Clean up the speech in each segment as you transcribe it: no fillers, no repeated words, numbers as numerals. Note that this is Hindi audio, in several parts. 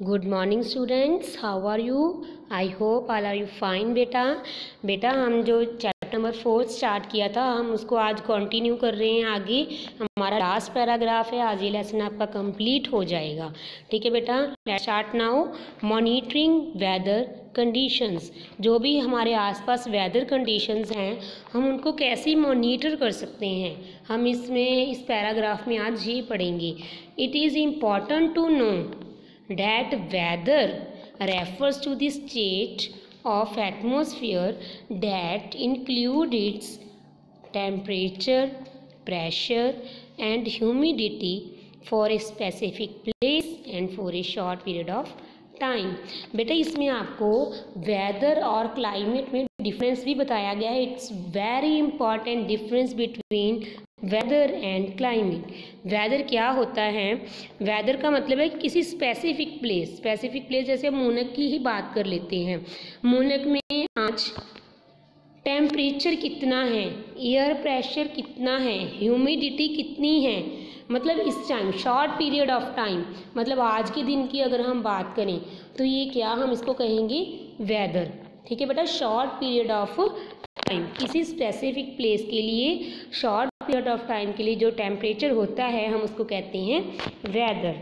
Good morning students, how are you? I hope all are you fine. बेटा हम जो चैप्टर नंबर 4 स्टार्ट किया था, हम उसको आज कंटिन्यू कर रहे हैं। आगे हमारा लास्ट पैराग्राफ है, आज ये लेसन आपका कंप्लीट हो जाएगा। ठीक है बेटा, let's start now. Monitoring weather conditions, जो भी हमारे आसपास वेदर कंडीशंस हैं, हम उनको कैसे मॉनिटर कर सकते हैं, हम इस पैराग्राफ में आज ये पढ़ेंगे। It is important to know that weather refers to the state of atmosphere that includes its temperature, pressure and humidity for a specific place and for a short period of time. बेटा इसमें आपको वेदर और क्लाइमेट में डिफरेंस भी बताया गया है। It's very important difference between weather and climate. Weather क्या होता है? वेदर का मतलब है किसी स्पेसिफिक प्लेस जैसे मूनक की ही बात कर लेते हैं। मूनक में आज टेम्परेचर कितना है, एयर प्रेशर कितना है, ह्यूमिडिटी कितनी है, मतलब इस time short period of time, मतलब आज के दिन की अगर हम बात करें तो ये क्या हम इसको कहेंगे वेदर। ठीक है बेटा, शॉर्ट पीरियड ऑफ टाइम, किसी स्पेसिफिक प्लेस के लिए शॉर्ट पीरियड ऑफ टाइम के लिए जो टेम्परेचर होता है हम उसको कहते हैं वेदर।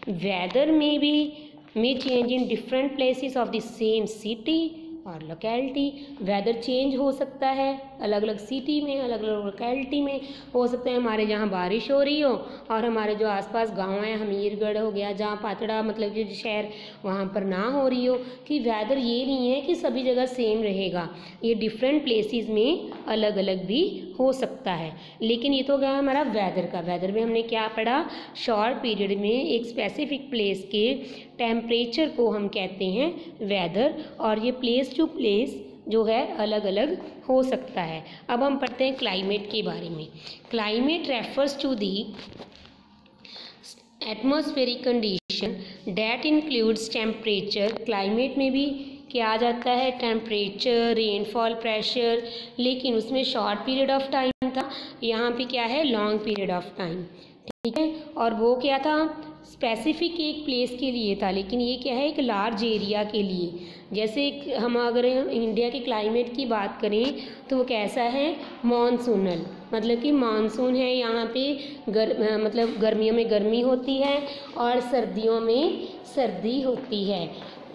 वेदर में change in different places of the same city और लोकेलिटी। वेदर चेंज हो सकता है अलग अलग सिटी में, अलग अलग लोकेलिटी में। हो सकता है हमारे जहाँ बारिश हो रही हो और हमारे जो आसपास गांव है, हमीरगढ़ हो गया, जहाँ पातड़ा मतलब जो शहर, वहाँ पर ना हो रही हो। कि वेदर ये नहीं है कि सभी जगह सेम रहेगा, ये डिफरेंट प्लेसेस में अलग अलग भी हो सकता है। लेकिन ये तो गया हमारा वेदर का। वेदर में हमने क्या पढ़ा? शॉर्ट पीरियड में एक स्पेसिफिक प्लेस के टेम्परेचर को हम कहते हैं वेदर, और ये प्लेस टू प्लेस जो है अलग अलग हो सकता है। अब हम पढ़ते हैं क्लाइमेट के बारे में। Climate refers to the atmospheric condition that includes temperature. Climate में भी क्या आ जाता है? टेम्परेचर, रेनफॉल, प्रेशर, लेकिन उसमें शॉर्ट पीरियड ऑफ टाइम था, यहाँ पे क्या है? Long period of time. ठीक है, और वो क्या था? स्पेसिफिक एक प्लेस के लिए था, लेकिन ये क्या है? एक लार्ज एरिया के लिए। जैसे हम अगर इंडिया के क्लाइमेट की बात करें तो वो कैसा है? मॉनसूनल, मतलब कि मानसून है यहाँ पे, मतलब गर्मियों में गर्मी होती है और सर्दियों में सर्दी होती है।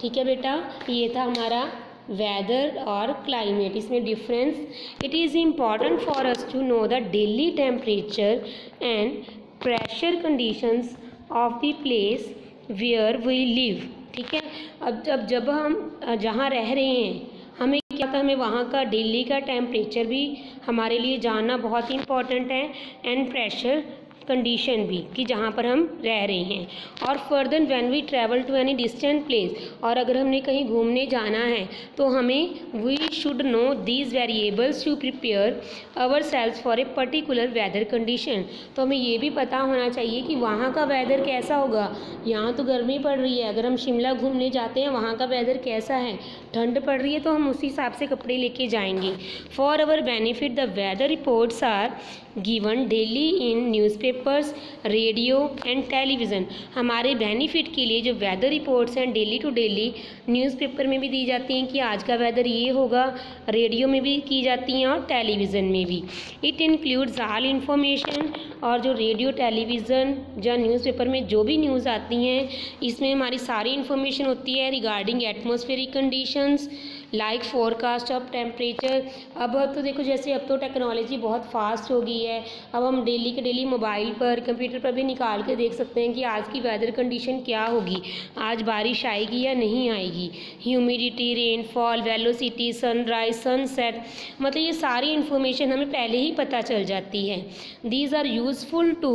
ठीक है बेटा, ये था हमारा वेदर और क्लाइमेट, इसमें difference. It is important for us to know the daily temperature and pressure conditions of the place where we live. ठीक है, अब जब हम जहाँ रह रहे हैं, हमें क्या था? हमें वहाँ का दिल्ली का टेम्परेचर भी हमारे लिए जानना बहुत इम्पॉर्टेंट है, एंड प्रेशर कंडीशन भी, कि जहाँ पर हम रह रहे हैं। और further when we travel to any distant place, और अगर हमने कहीं घूमने जाना है तो हमें we should know these variables to prepare our selves for a particular weather condition. तो हमें ये भी पता होना चाहिए कि वहाँ का वेदर कैसा होगा। यहाँ तो गर्मी पड़ रही है, अगर हम शिमला घूमने जाते हैं वहाँ का वेदर कैसा है? ठंड पड़ रही है, तो हम उसी हिसाब से कपड़े लेके जाएंगे। For our benefit the weather reports are given daily in newspapers, radio and television. हमारे बेनिफिट के लिए जो वेदर रिपोर्ट्स हैं डेली टू डेली न्यूज़पेपर में भी दी जाती हैं कि आज का वेदर ये होगा, रेडियो में भी की जाती हैं और टेलीविज़न में भी। इट इंक्लूड्स ऑल इन्फॉर्मेशन, और जो रेडियो, टेलीविज़न या न्यूज़पेपर में जो भी न्यूज़ आती हैं, इसमें हमारी सारी इन्फॉर्मेशन होती है regarding atmospheric conditions like forecast of temperature. अब तो देखो, जैसे अब तो टेक्नोलॉजी बहुत फास्ट हो गई है, अब हम डेली के डेली मोबाइल पर, कंप्यूटर पर भी निकाल के देख सकते हैं कि आज की वेदर कंडीशन क्या होगी, आज बारिश आएगी या नहीं आएगी, humidity, rainfall, velocity, sunrise, sunset, मतलब ये सारी इन्फॉर्मेशन हमें पहले ही पता चल जाती है। These are useful to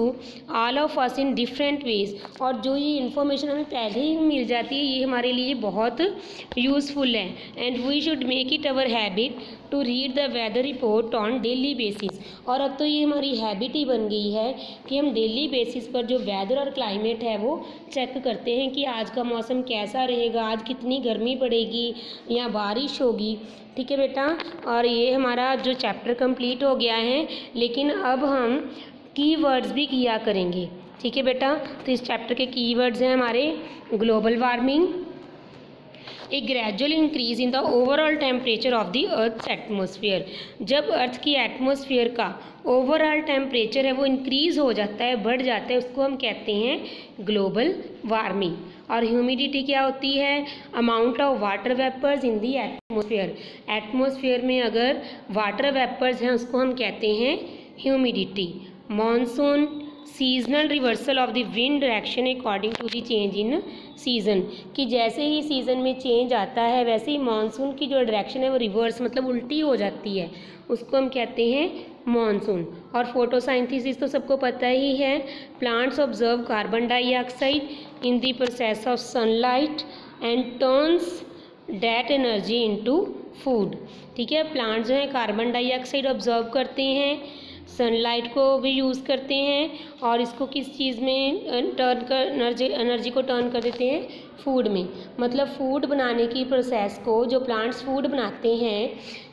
all of us in different ways, और जो ये इन्फॉर्मेशन हमें पहले ही मिल जाती है, ये हमारे लिए बहुत यूज़फुल है। And we should make it our habit to read the weather report on daily basis. और अब तो ये हमारी हैबिट ही बन गई है कि हम डेली बेसिस पर जो वेदर और क्लाइमेट है वो चेक करते हैं कि आज का मौसम कैसा रहेगा, आज कितनी गर्मी पड़ेगी या बारिश होगी। ठीक है बेटा, और ये हमारा जो चैप्टर कंप्लीट हो गया है, लेकिन अब हम कीवर्ड्स भी किया करेंगे। ठीक है बेटा, तो इस चैप्टर के कीवर्ड्स हैं हमारे global warming, a gradual increase in the overall temperature of the earth's atmosphere. जब अर्थ की एटमोसफियर का ओवरऑल टेम्परेचर है वो इंक्रीज हो जाता है, बढ़ जाता है, उसको हम कहते हैं ग्लोबल वार्मिंग। और ह्यूमिडिटी क्या होती है? Amount of water vapours in the atmosphere. Atmosphere में अगर वाटर वेपर्स हैं उसको हम कहते हैं humidity. Monsoon, seasonal reversal of the wind direction according to the change in season, कि जैसे ही सीज़न में चेंज आता है वैसे ही मानसून की जो डायरेक्शन है वो रिवर्स मतलब उल्टी हो जाती है, उसको हम कहते हैं मानसून। और फोटोसाइंथेसिस तो सबको पता ही है, plants observe carbon dioxide in the process of sunlight and turns that energy into food. ठीक है, प्लांट्स जो है कार्बन डाइऑक्साइड ऑब्जर्व करते हैं, सनलाइट को भी यूज़ करते हैं और इसको किस चीज़ में टर्न कर एनर्जी को टर्न कर देते हैं? फूड में। मतलब फूड बनाने की प्रोसेस को, जो प्लांट्स फूड बनाते हैं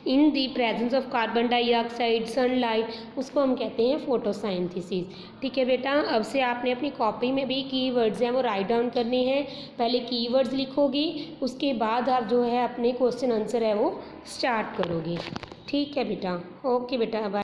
in the presence of carbon dioxide, sunlight, उसको हम कहते हैं फोटोसाइंथेसिस। ठीक है बेटा, अब से आपने अपनी कॉपी में भी कीवर्ड्स हैं वो राइट डाउन करने हैं। पहले कीवर्ड्स लिखोगे, उसके बाद आप जो है अपने क्वेश्चन आंसर है वो स्टार्ट करोगे। ठीक है बेटा, ओके बेटा, बाय।